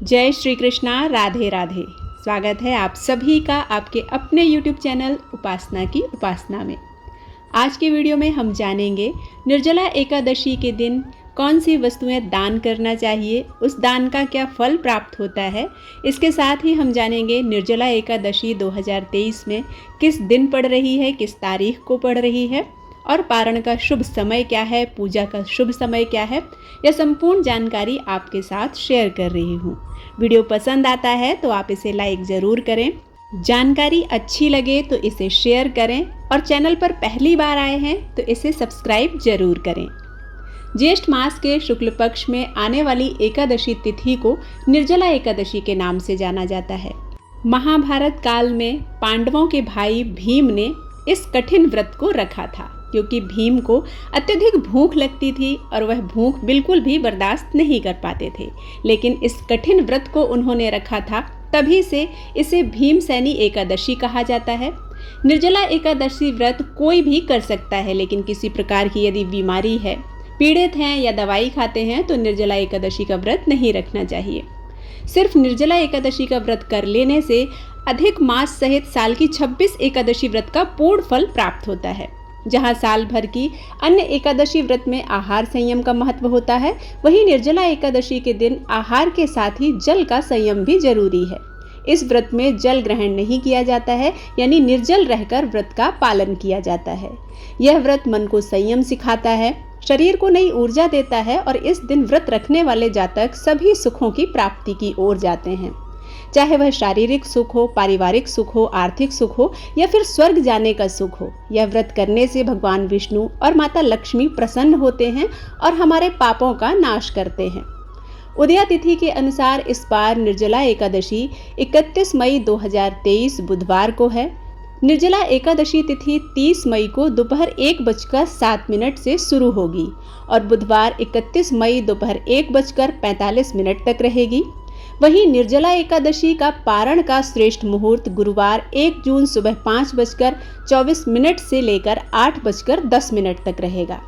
जय श्री कृष्णा, राधे राधे। स्वागत है आप सभी का आपके अपने YouTube चैनल उपासना की उपासना में। आज के वीडियो में हम जानेंगे निर्जला एकादशी के दिन कौन सी वस्तुएं दान करना चाहिए, उस दान का क्या फल प्राप्त होता है। इसके साथ ही हम जानेंगे निर्जला एकादशी 2023 में किस दिन पड़ रही है, किस तारीख को पड़ रही है और पारण का शुभ समय क्या है, पूजा का शुभ समय क्या है। यह संपूर्ण जानकारी आपके साथ शेयर कर रही हूँ। वीडियो पसंद आता है तो आप इसे लाइक ज़रूर करें, जानकारी अच्छी लगे तो इसे शेयर करें और चैनल पर पहली बार आए हैं तो इसे सब्सक्राइब जरूर करें। ज्येष्ठ मास के शुक्ल पक्ष में आने वाली एकादशी तिथि को निर्जला एकादशी के नाम से जाना जाता है। महाभारत काल में पांडवों के भाई भीम ने इस कठिन व्रत को रखा था क्योंकि भीम को अत्यधिक भूख लगती थी और वह भूख बिल्कुल भी बर्दाश्त नहीं कर पाते थे। लेकिन इस कठिन व्रत को उन्होंने रखा था, तभी से इसे भीमसेनी एकादशी कहा जाता है। निर्जला एकादशी व्रत कोई भी कर सकता है, लेकिन किसी प्रकार की यदि बीमारी है, पीड़ित हैं या दवाई खाते हैं तो निर्जला एकादशी का व्रत नहीं रखना चाहिए। सिर्फ निर्जला एकादशी का व्रत कर लेने से अधिक मास सहित साल की 26 एकादशी व्रत का पूर्ण फल प्राप्त होता है। जहाँ साल भर की अन्य एकादशी व्रत में आहार संयम का महत्व होता है, वहीं निर्जला एकादशी के दिन आहार के साथ ही जल का संयम भी जरूरी है। इस व्रत में जल ग्रहण नहीं किया जाता है, यानी निर्जल रहकर व्रत का पालन किया जाता है। यह व्रत मन को संयम सिखाता है, शरीर को नई ऊर्जा देता है और इस दिन व्रत रखने वाले जातक सभी सुखों की प्राप्ति की ओर जाते हैं। चाहे वह शारीरिक सुख हो, पारिवारिक सुख हो, आर्थिक सुख हो या फिर स्वर्ग जाने का सुख हो। यह व्रत करने से भगवान विष्णु और माता लक्ष्मी प्रसन्न होते हैं और हमारे पापों का नाश करते हैं। उदया तिथि के अनुसार इस बार निर्जला एकादशी 31 मई 2023 बुधवार को है। निर्जला एकादशी तिथि 30 मई को दोपहर 1:07 से शुरू होगी और बुधवार 31 मई दोपहर 1:45 तक रहेगी। वहीं निर्जला एकादशी का पारण का श्रेष्ठ मुहूर्त गुरुवार 1 जून सुबह 5:24 से लेकर 8:10 तक रहेगा।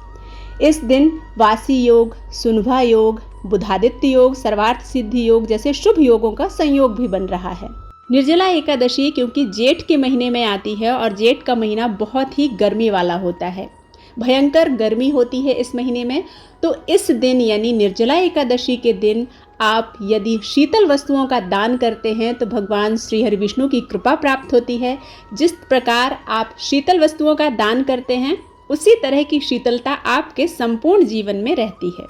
इस दिन वासी योग, सुनभा योग, बुधादित्य योग, सर्वार्थ सिद्धि योग जैसे शुभ योगों का संयोग भी बन रहा है। निर्जला एकादशी क्योंकि जेठ के महीने में आती है और जेठ का महीना बहुत ही गर्मी वाला होता है, भयंकर गर्मी होती है इस महीने में, तो इस दिन यानी निर्जला एकादशी के दिन आप यदि शीतल वस्तुओं का दान करते हैं तो भगवान श्री हरि विष्णु की कृपा प्राप्त होती है। जिस प्रकार आप शीतल वस्तुओं का दान करते हैं, उसी तरह की शीतलता आपके संपूर्ण जीवन में रहती है।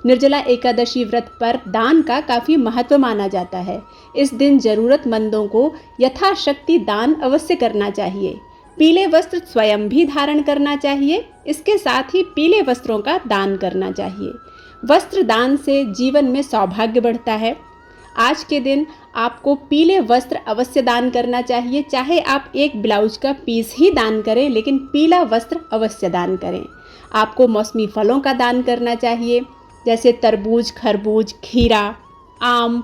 निर्जला एकादशी व्रत पर दान का काफ़ी महत्व माना जाता है। इस दिन जरूरतमंदों को यथाशक्ति दान अवश्य करना चाहिए। पीले वस्त्र स्वयं भी धारण करना चाहिए, इसके साथ ही पीले वस्त्रों का दान करना चाहिए। वस्त्र दान से जीवन में सौभाग्य बढ़ता है। आज के दिन आपको पीले वस्त्र अवश्य दान करना चाहिए, चाहे आप एक ब्लाउज का पीस ही दान करें, लेकिन पीला वस्त्र अवश्य दान करें। आपको मौसमी फलों का दान करना चाहिए, जैसे तरबूज, खरबूज, खीरा, आम।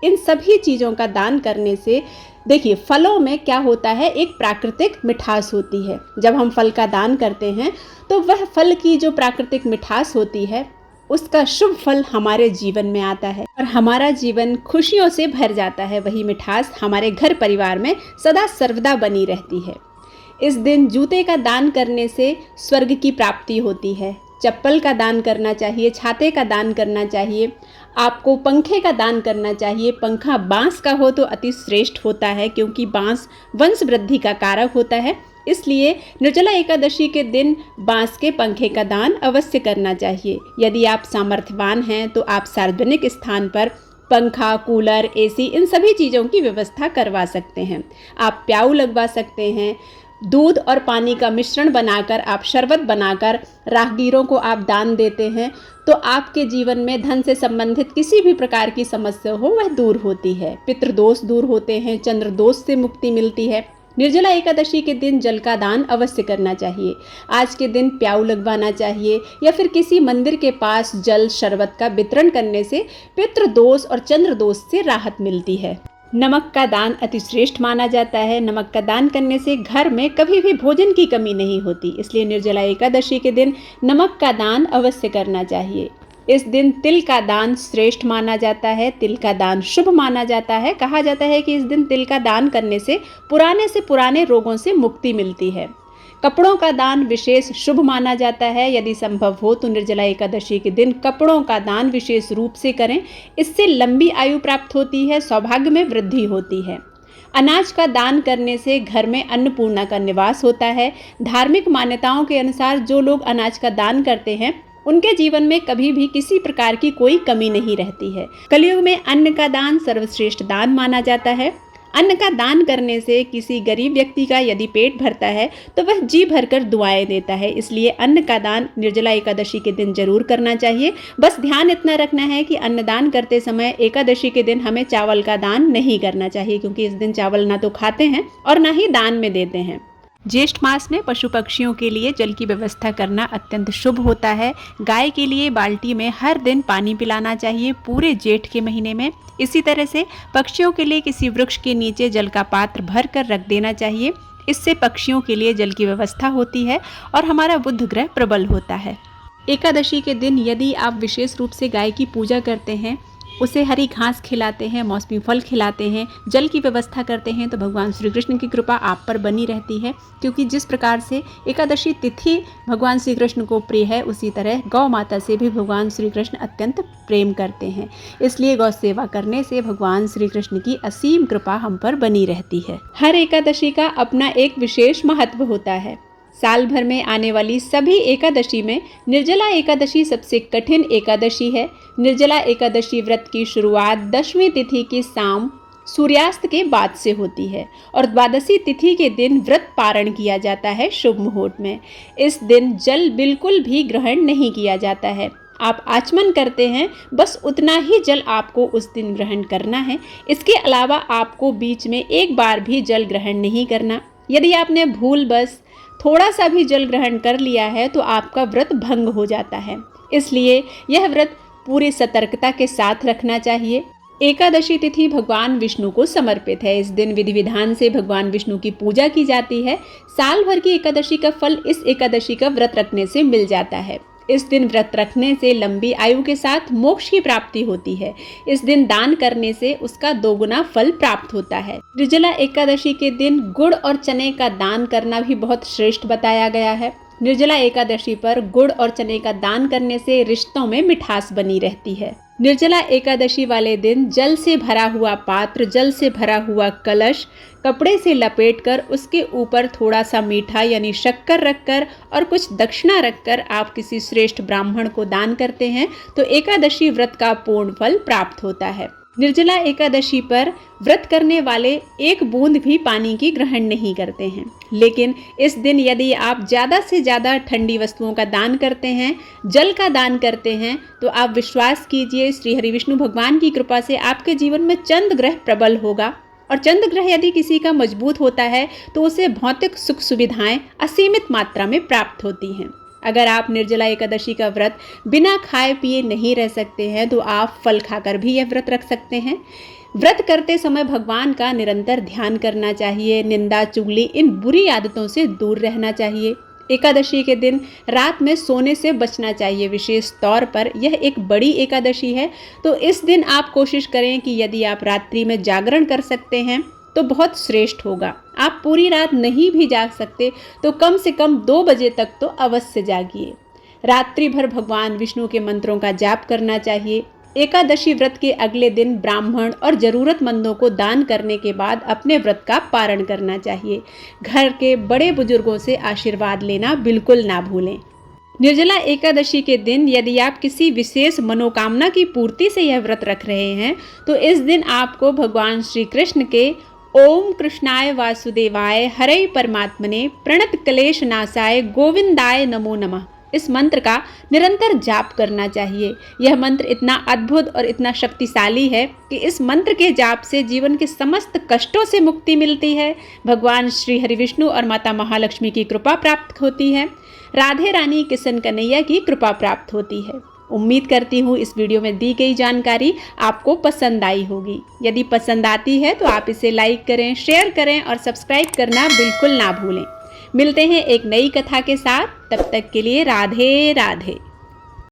इन सभी चीज़ों का दान करने से देखिए फलों में क्या होता है, एक प्राकृतिक मिठास होती है। जब हम फल का दान करते हैं तो वह फल की जो प्राकृतिक मिठास होती है, उसका शुभ फल हमारे जीवन में आता है और हमारा जीवन खुशियों से भर जाता है। वही मिठास हमारे घर परिवार में सदा सर्वदा बनी रहती है। इस दिन जूते का दान करने से स्वर्ग की प्राप्ति होती है। चप्पल का दान करना चाहिए, छाते का दान करना चाहिए, आपको पंखे का दान करना चाहिए। पंखा बांस का हो तो अति श्रेष्ठ होता है, क्योंकि बांस वंश वृद्धि का कारक होता है। इसलिए निर्जला एकादशी के दिन बांस के पंखे का दान अवश्य करना चाहिए। यदि आप सामर्थ्यवान हैं तो आप सार्वजनिक स्थान पर पंखा, कूलर, एसी इन सभी चीज़ों की व्यवस्था करवा सकते हैं। आप प्याऊ लगवा सकते हैं। दूध और पानी का मिश्रण बनाकर आप शरबत बनाकर राहगीरों को आप दान देते हैं तो आपके जीवन में धन से संबंधित किसी भी प्रकार की समस्या हो वह दूर होती है। पितृदोष दूर होते हैं, चंद्र दोष से मुक्ति मिलती है। निर्जला एकादशी के दिन जल का दान अवश्य करना चाहिए। आज के दिन प्याऊ लगवाना चाहिए या फिर किसी मंदिर के पास जल शरबत का वितरण करने से पितृदोष और चंद्र दोष से राहत मिलती है। नमक का दान अति श्रेष्ठ माना जाता है। नमक का दान करने से घर में कभी भी भोजन की कमी नहीं होती, इसलिए निर्जला एकादशी के दिन नमक का दान अवश्य करना चाहिए। इस दिन तिल का दान श्रेष्ठ माना जाता है, तिल का दान शुभ माना जाता है। कहा जाता है कि इस दिन तिल का दान करने से पुराने रोगों से मुक्ति मिलती है। कपड़ों का दान विशेष शुभ माना जाता है। यदि संभव हो तो निर्जला एकादशी के दिन कपड़ों का दान विशेष रूप से करें। इससे लंबी आयु प्राप्त होती है, सौभाग्य में वृद्धि होती है। अनाज का दान करने से घर में अन्नपूर्णा का निवास होता है। धार्मिक मान्यताओं के अनुसार जो लोग अनाज का दान करते हैं उनके जीवन में कभी भी किसी प्रकार की कोई कमी नहीं रहती है। कलयुग में अन्न का दान सर्वश्रेष्ठ दान माना जाता है। अन्न का दान करने से किसी गरीब व्यक्ति का यदि पेट भरता है तो वह जी भरकर दुआएं देता है। इसलिए अन्न का दान निर्जला एकादशी के दिन जरूर करना चाहिए। बस ध्यान इतना रखना है कि अन्नदान करते समय एकादशी के दिन हमें चावल का दान नहीं करना चाहिए, क्योंकि इस दिन चावल ना तो खाते हैं और ना ही दान में देते हैं। ज्येष्ठ मास में पशु पक्षियों के लिए जल की व्यवस्था करना अत्यंत शुभ होता है। गाय के लिए बाल्टी में हर दिन पानी पिलाना चाहिए पूरे जेठ के महीने में। इसी तरह से पक्षियों के लिए किसी वृक्ष के नीचे जल का पात्र भर कर रख देना चाहिए। इससे पक्षियों के लिए जल की व्यवस्था होती है और हमारा बुध ग्रह प्रबल होता है। एकादशी के दिन यदि आप विशेष रूप से गाय की पूजा करते हैं, उसे हरी घास खिलाते हैं, मौसमी फल खिलाते हैं, जल की व्यवस्था करते हैं, तो भगवान श्री कृष्ण की कृपा आप पर बनी रहती है। क्योंकि जिस प्रकार से एकादशी तिथि भगवान श्री कृष्ण को प्रिय है, उसी तरह गौ माता से भी भगवान श्री कृष्ण अत्यंत प्रेम करते हैं। इसलिए गौ सेवा करने से भगवान श्री कृष्ण की असीम कृपा हम पर बनी रहती है। हर एकादशी का अपना एक विशेष महत्व होता है। साल भर में आने वाली सभी एकादशी में निर्जला एकादशी सबसे कठिन एकादशी है। निर्जला एकादशी व्रत की शुरुआत 10वीं तिथि की शाम सूर्यास्त के बाद से होती है और द्वादशी तिथि के दिन व्रत पारण किया जाता है शुभ मुहूर्त में। इस दिन जल बिल्कुल भी ग्रहण नहीं किया जाता है। आप आचमन करते हैं, बस उतना ही जल आपको उस दिन ग्रहण करना है। इसके अलावा आपको बीच में एक बार भी जल ग्रहण नहीं करना। यदि आपने भूल बस थोड़ा सा भी जल ग्रहण कर लिया है तो आपका व्रत भंग हो जाता है। इसलिए यह व्रत पूरी सतर्कता के साथ रखना चाहिए। एकादशी तिथि भगवान विष्णु को समर्पित है। इस दिन विधि विधान से भगवान विष्णु की पूजा की जाती है। साल भर की एकादशी का फल इस एकादशी का व्रत रखने से मिल जाता है। इस दिन व्रत रखने से लंबी आयु के साथ मोक्ष की प्राप्ति होती है। इस दिन दान करने से उसका 2 गुना फल प्राप्त होता है। निर्जला एकादशी के दिन गुड़ और चने का दान करना भी बहुत श्रेष्ठ बताया गया है। निर्जला एकादशी पर गुड़ और चने का दान करने से रिश्तों में मिठास बनी रहती है। निर्जला एकादशी वाले दिन जल से भरा हुआ पात्र, जल से भरा हुआ कलश कपड़े से लपेटकर उसके ऊपर थोड़ा सा मीठा यानी शक्कर रखकर और कुछ दक्षिणा रखकर आप किसी श्रेष्ठ ब्राह्मण को दान करते हैं तो एकादशी व्रत का पूर्ण फल प्राप्त होता है। निर्जला एकादशी पर व्रत करने वाले एक बूंद भी पानी की ग्रहण नहीं करते हैं। लेकिन इस दिन यदि आप ज़्यादा से ज़्यादा ठंडी वस्तुओं का दान करते हैं, जल का दान करते हैं, तो आप विश्वास कीजिए श्री हरि विष्णु भगवान की कृपा से आपके जीवन में चंद्र ग्रह प्रबल होगा। और चंद्र ग्रह यदि किसी का मजबूत होता है तो उसे भौतिक सुख सुविधाएं असीमित मात्रा में प्राप्त होती हैं। अगर आप निर्जला एकादशी का व्रत बिना खाए पिए नहीं रह सकते हैं तो आप फल खाकर भी यह व्रत रख सकते हैं। व्रत करते समय भगवान का निरंतर ध्यान करना चाहिए। निंदा चुगली इन बुरी आदतों से दूर रहना चाहिए। एकादशी के दिन रात में सोने से बचना चाहिए। विशेष तौर पर यह एक बड़ी एकादशी है तो इस दिन आप कोशिश करें कि यदि आप रात्रि में जागरण कर सकते हैं तो बहुत श्रेष्ठ होगा। आप पूरी रात नहीं भी जाग सकते तो कम से कम 2 बजे तक तो अवश्य जागिए। रात्रि भर भगवान विष्णु के मंत्रों का जाप करना चाहिए। एकादशी व्रत के अगले दिन ब्राह्मण और जरूरतमंदों को दान करने के बाद अपने व्रत का पारण करना चाहिए। घर के बड़े बुजुर्गों से आशीर्वाद लेना बिल्कुल ना भूलें। निर्जला एकादशी के दिन यदि आप किसी विशेष मनोकामना की पूर्ति से यह व्रत रख रहे हैं तो इस दिन आपको भगवान श्री कृष्ण के ओम कृष्णाय वासुदेवाय हरे परमात्मने प्रणत क्लेश नाशाय गोविंदाय नमो नमः इस मंत्र का निरंतर जाप करना चाहिए। यह मंत्र इतना अद्भुत और इतना शक्तिशाली है कि इस मंत्र के जाप से जीवन के समस्त कष्टों से मुक्ति मिलती है। भगवान श्री हरि विष्णु और माता महालक्ष्मी की कृपा प्राप्त होती है। राधे रानी किशन कन्हैया की कृपा प्राप्त होती है। उम्मीद करती हूँ इस वीडियो में दी गई जानकारी आपको पसंद आई होगी। यदि पसंद आती है तो आप इसे लाइक करें, शेयर करें और सब्सक्राइब करना बिल्कुल ना भूलें। मिलते हैं एक नई कथा के साथ, तब तक के लिए राधे राधे।